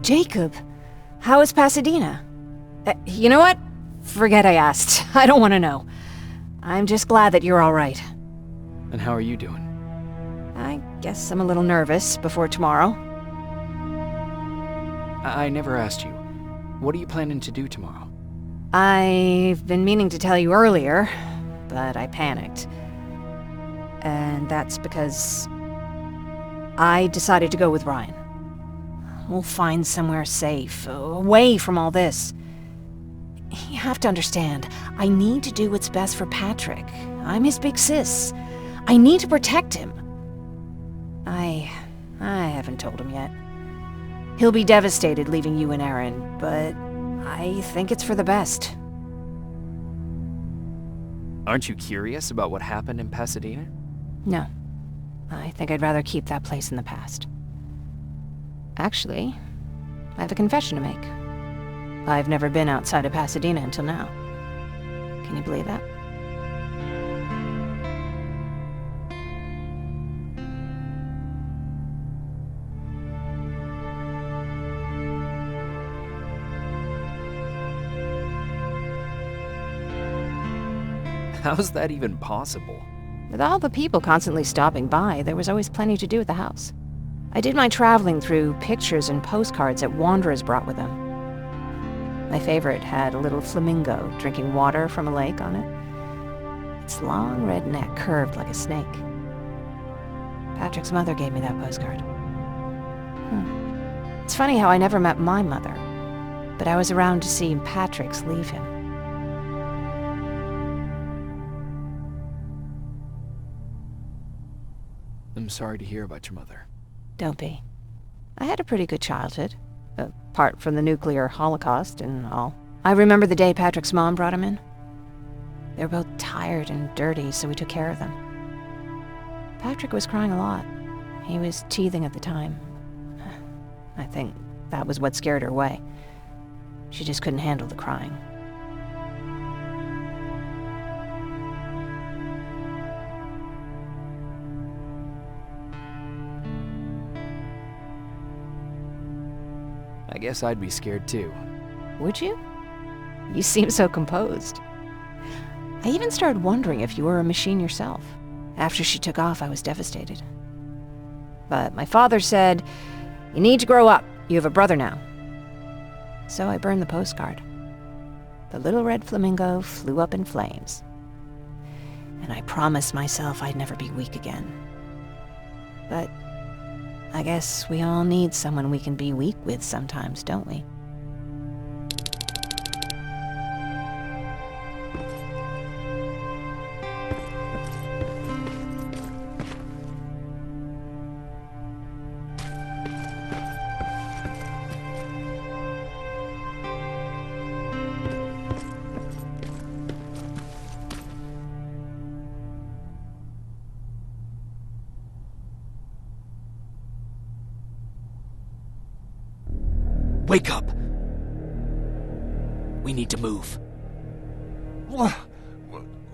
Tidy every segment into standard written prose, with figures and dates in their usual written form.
Jacob, how is Pasadena? You know what? Forget I asked. I don't want to know. I'm just glad that you're all right. And how are you doing? I guess I'm a little nervous before tomorrow. I never asked you. What are you planning to do tomorrow? I've been meaning to tell you earlier, but I panicked. And that's because I decided to go with Ryan. We'll find somewhere safe, away from all this. You have to understand, I need to do what's best for Patrick. I'm his big sis. I need to protect him. I haven't told him yet. He'll be devastated leaving you and Aaron, but I think it's for the best. Aren't you curious about what happened in Pasadena? No. I think I'd rather keep that place in the past. Actually, I have a confession to make. I've never been outside of Pasadena until now. Can you believe that? How's that even possible? With all the people constantly stopping by, there was always plenty to do at the house. I did my traveling through pictures and postcards that wanderers brought with them. My favorite had a little flamingo drinking water from a lake on it. Its long red neck curved like a snake. Patrick's mother gave me that postcard. It's funny how I never met my mother, but I was around to see Patrick's leave him. I'm sorry to hear about your mother. Don't be. I had a pretty good childhood, apart from the nuclear holocaust and all. I remember the day Patrick's mom brought him in. They were both tired and dirty, so we took care of them. Patrick was crying a lot. He was teething at the time. I think that was what scared her away. She just couldn't handle the crying. I guess I'd be scared too. Would you? You seem so composed. I even started wondering if you were a machine yourself. After she took off, I was devastated. But my father said, "You need to grow up. You have a brother now." So I burned the postcard. The little red flamingo flew up in flames. And I promised myself I'd never be weak again. But I guess we all need someone we can be weak with sometimes, don't we? Wake up! We need to move.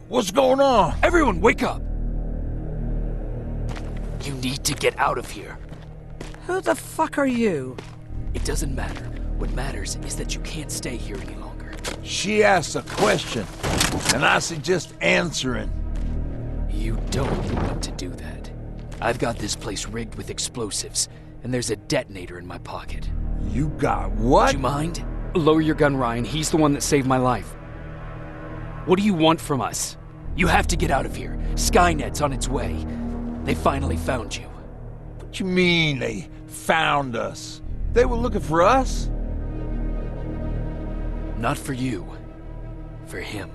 What's going on? Everyone, wake up! You need to get out of here. Who the fuck are you? It doesn't matter. What matters is that you can't stay here any longer. She asked a question, and I suggest answering. You don't want to do that. I've got this place rigged with explosives, and there's a detonator in my pocket. You got what? Would you mind? Lower your gun, Ryan. He's the one that saved my life. What do you want from us? You have to get out of here. Skynet's on its way. They finally found you. What you mean they found us? They were looking for us? Not for you. For him.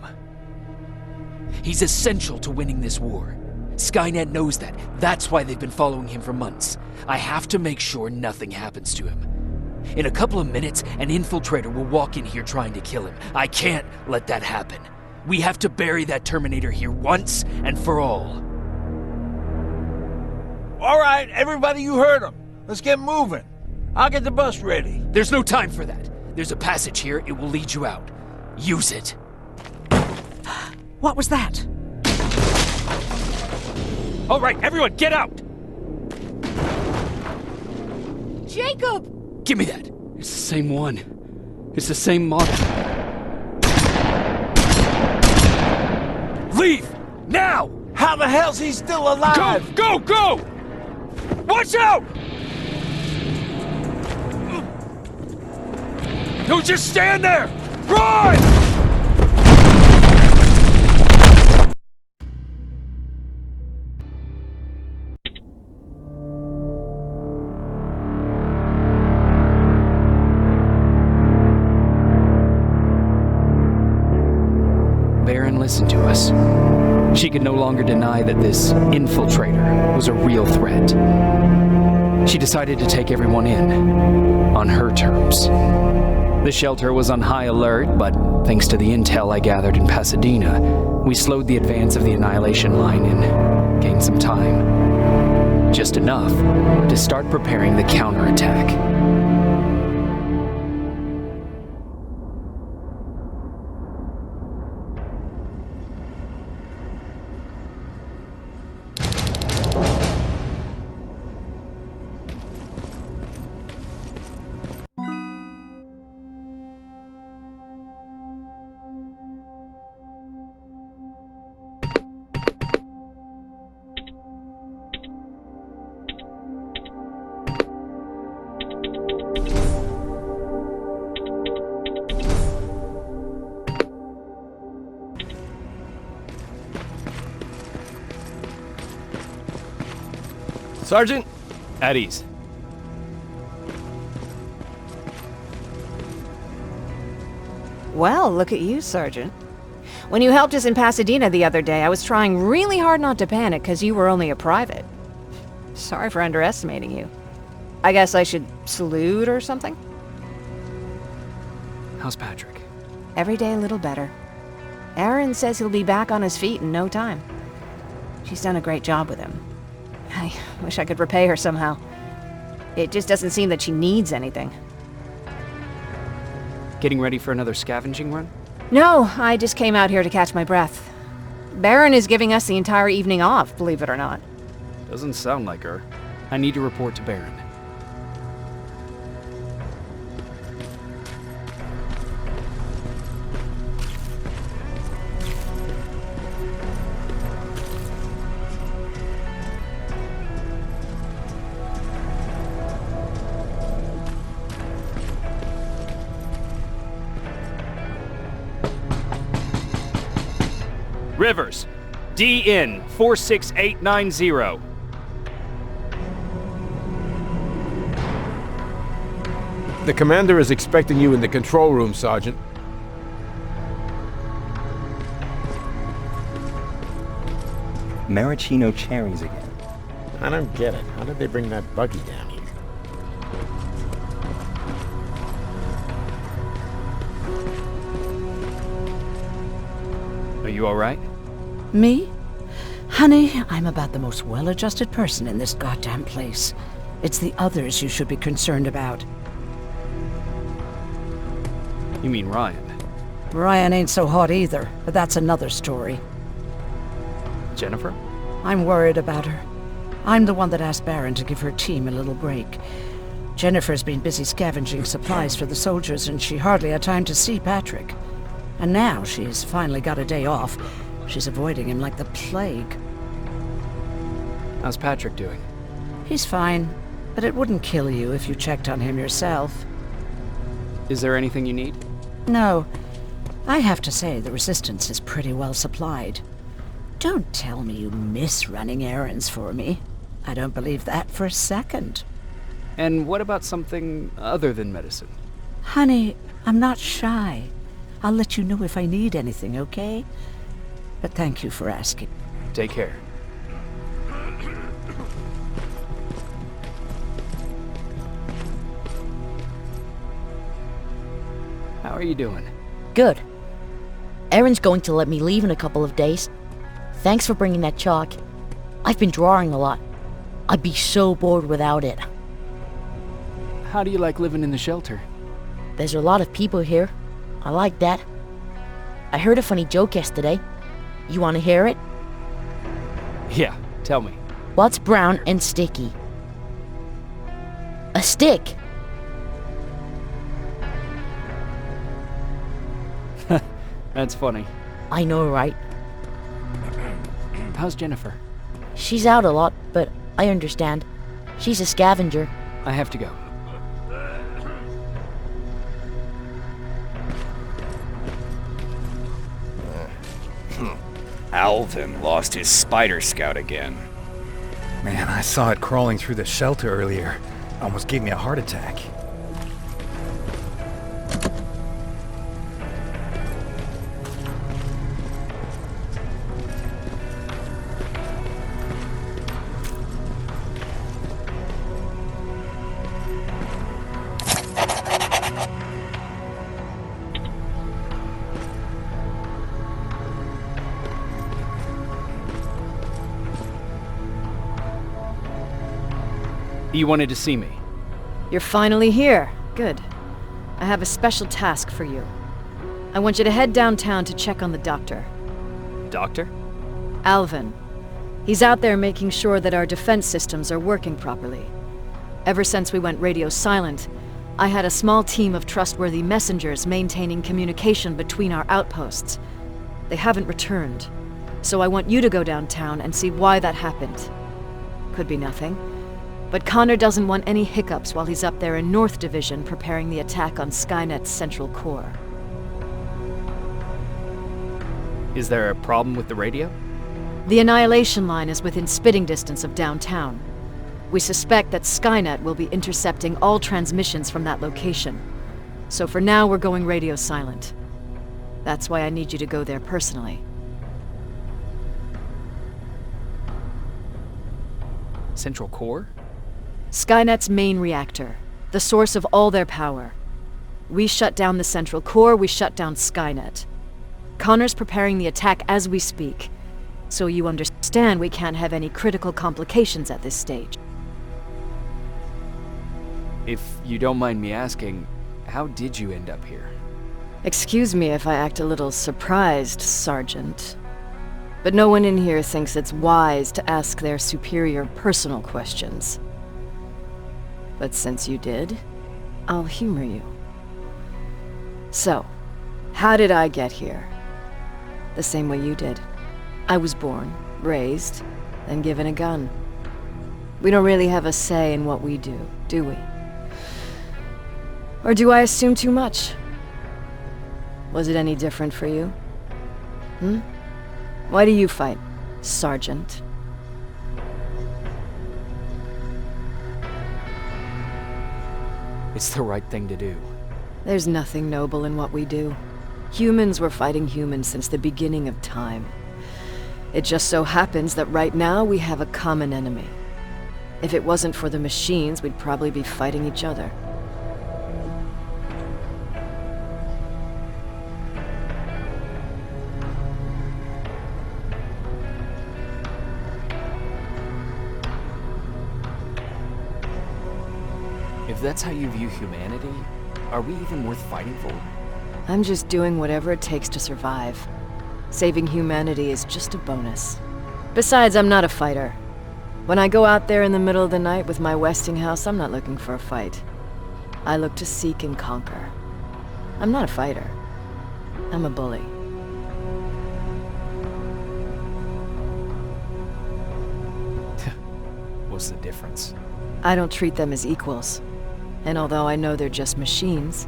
He's essential to winning this war. Skynet knows that. That's why they've been following him for months. I have to make sure nothing happens to him. In a couple of minutes, an infiltrator will walk in here trying to kill him. I can't let that happen. We have to bury that Terminator here once and for all. All right, everybody, you heard him. Let's get moving. I'll get the bus ready. There's no time for that. There's a passage here. It will lead you out. Use it. What was that? All right, everyone, get out! Jacob! Give me that. It's the same one. It's the same model. Leave! Now! How the hell's he still alive? Go! Go! Go! Watch out! Don't just stand there! Run! Baron listened to us. She could no longer deny that this infiltrator was a real threat. She decided to take everyone in, on her terms. The shelter was on high alert, but thanks to the intel I gathered in Pasadena, we slowed the advance of the Annihilation Line and gained some time. Just enough to start preparing the counterattack. Sergeant, at ease. Well, look at you, Sergeant. When you helped us in Pasadena the other day, I was trying really hard not to panic because you were only a private. Sorry for underestimating you. I guess I should salute or something? How's Patrick? Every day a little better. Aaron says he'll be back on his feet in no time. She's done a great job with him. I wish I could repay her somehow. It just doesn't seem that she needs anything. Getting ready for another scavenging run? No, I just came out here to catch my breath. Baron is giving us the entire evening off, believe it or not. Doesn't sound like her. I need to report to Baron. Rivers, DN 46890. The commander is expecting you in the control room, Sergeant. Maraschino cherries again. I don't get it. How did they bring that buggy down here? Are you alright? Me? Honey, I'm about the most well-adjusted person in this goddamn place. It's the others you should be concerned about. You mean Ryan? Ryan ain't so hot either, but that's another story. Jennifer? I'm worried about her. I'm the one that asked Baron to give her team a little break. Jennifer's been busy scavenging supplies for the soldiers, and she hardly had time to see Patrick. And now she's finally got a day off. She's avoiding him like the plague. How's Patrick doing? He's fine, but it wouldn't kill you if you checked on him yourself. Is there anything you need? No. I have to say the Resistance is pretty well supplied. Don't tell me you miss running errands for me. I don't believe that for a second. And what about something other than medicine? Honey, I'm not shy. I'll let you know if I need anything, okay? But thank you for asking. Take care. How are you doing? Good. Aaron's going to let me leave in a couple of days. Thanks for bringing that chalk. I've been drawing a lot. I'd be so bored without it. How do you like living in the shelter? There's a lot of people here. I like that. I heard a funny joke yesterday. You want to hear it? Yeah, tell me. What's brown and sticky? A stick. That's funny. I know, right? How's Jennifer? She's out a lot, but I understand. She's a scavenger. I have to go. Alvin lost his spider scout again. Man, I saw it crawling through the shelter earlier. Almost gave me a heart attack. You wanted to see me? You're finally here. Good. I have a special task for you. I want you to head downtown to check on the doctor. Doctor? Alvin. He's out there making sure that our defense systems are working properly. Ever since we went radio silent, I had a small team of trustworthy messengers maintaining communication between our outposts. They haven't returned, so I want you to go downtown and see why that happened. Could be nothing. But Connor doesn't want any hiccups while he's up there in North Division preparing the attack on Skynet's central core. Is there a problem with the radio? The Annihilation Line is within spitting distance of downtown. We suspect that Skynet will be intercepting all transmissions from that location. So for now, we're going radio silent. That's why I need you to go there personally. Central core? Skynet's main reactor, the source of all their power. We shut down the central core, we shut down Skynet. Connor's preparing the attack as we speak, so you understand we can't have any critical complications at this stage. If you don't mind me asking, how did you end up here? Excuse me if I act a little surprised, Sergeant. But no one in here thinks it's wise to ask their superior personal questions. But since you did, I'll humor you. So, how did I get here? The same way you did. I was born, raised, and given a gun. We don't really have a say in what we do we? Or do I assume too much? Was it any different for you? Why do you fight, Sergeant? It's the right thing to do. There's nothing noble in what we do. Humans were fighting humans since the beginning of time. It just so happens that right now we have a common enemy. If it wasn't for the machines, we'd probably be fighting each other. If that's how you view humanity, are we even worth fighting for? I'm just doing whatever it takes to survive. Saving humanity is just a bonus. Besides, I'm not a fighter. When I go out there in the middle of the night with my Westinghouse, I'm not looking for a fight. I look to seek and conquer. I'm not a fighter. I'm a bully. What's the difference? I don't treat them as equals. And although I know they're just machines,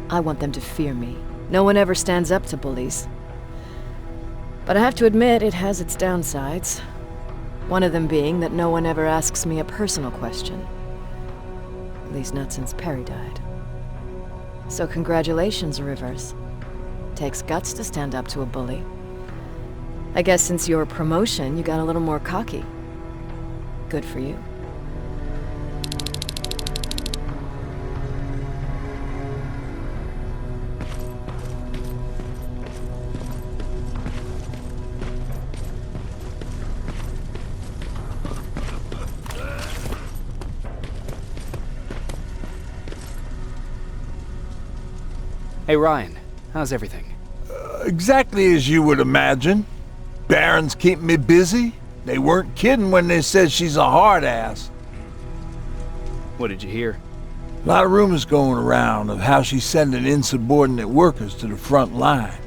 I want them to fear me. No one ever stands up to bullies. But I have to admit, it has its downsides. One of them being that no one ever asks me a personal question. At least not since Perry died. So congratulations, Rivers. Takes guts to stand up to a bully. I guess since your promotion, you got a little more cocky. Good for you. Hey Ryan, how's everything? Exactly as you would imagine. Baron's keeping me busy. They weren't kidding when they said she's a hard ass. What did you hear? A lot of rumors going around of how she's sending insubordinate workers to the front line.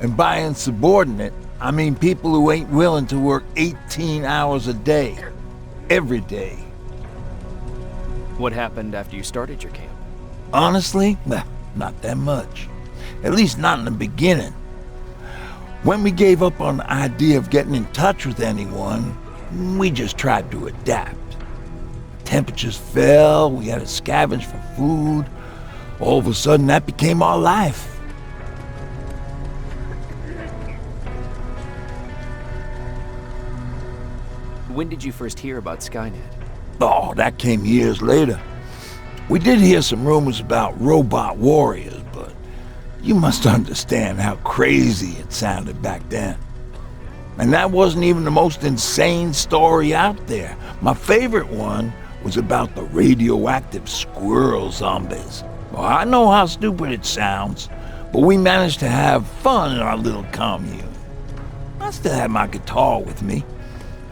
And by insubordinate, I mean people who ain't willing to work 18 hours a day, every day. What happened after you started your camp? Honestly, not that much. At least not in the beginning. When we gave up on the idea of getting in touch with anyone, we just tried to adapt. Temperatures fell, we had to scavenge for food. All of a sudden, that became our life. When did you first hear about Skynet? Oh, that came years later. We did hear some rumors about robot warriors, but you must understand how crazy it sounded back then. And that wasn't even the most insane story out there. My favorite one was about the radioactive squirrel zombies. Well, I know how stupid it sounds, but we managed to have fun in our little commune. I still had my guitar with me.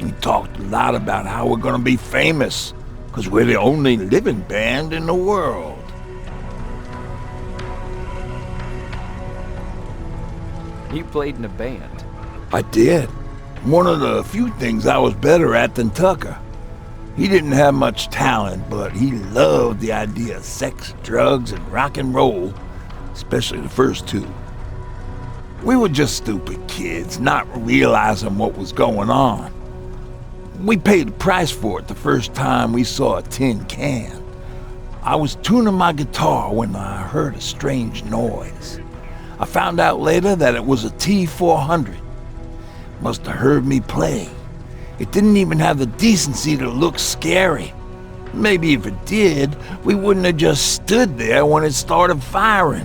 We talked a lot about how we're gonna be famous, because we're the only living band in the world. You played in a band. I did. One of the few things I was better at than Tucker. He didn't have much talent, but he loved the idea of sex, drugs, and rock and roll, especially the first two. We were just stupid kids, not realizing what was going on. We paid the price for it the first time we saw a tin can. I was tuning my guitar when I heard a strange noise. I found out later that it was a T-400. Must have heard me play. It didn't even have the decency to look scary. Maybe if it did, we wouldn't have just stood there when it started firing.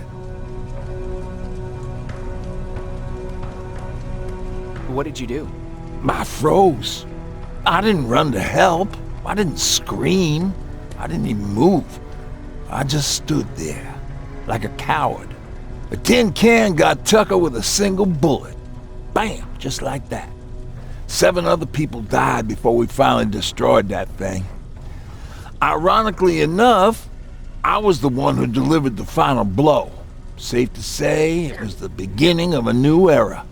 What did you do? I froze. I didn't run to help. I didn't scream. I didn't even move. I just stood there, like a coward. A tin can got Tucker with a single bullet. Bam, just like that. 7 other people died before we finally destroyed that thing. Ironically enough, I was the one who delivered the final blow. Safe to say, it was the beginning of a new era.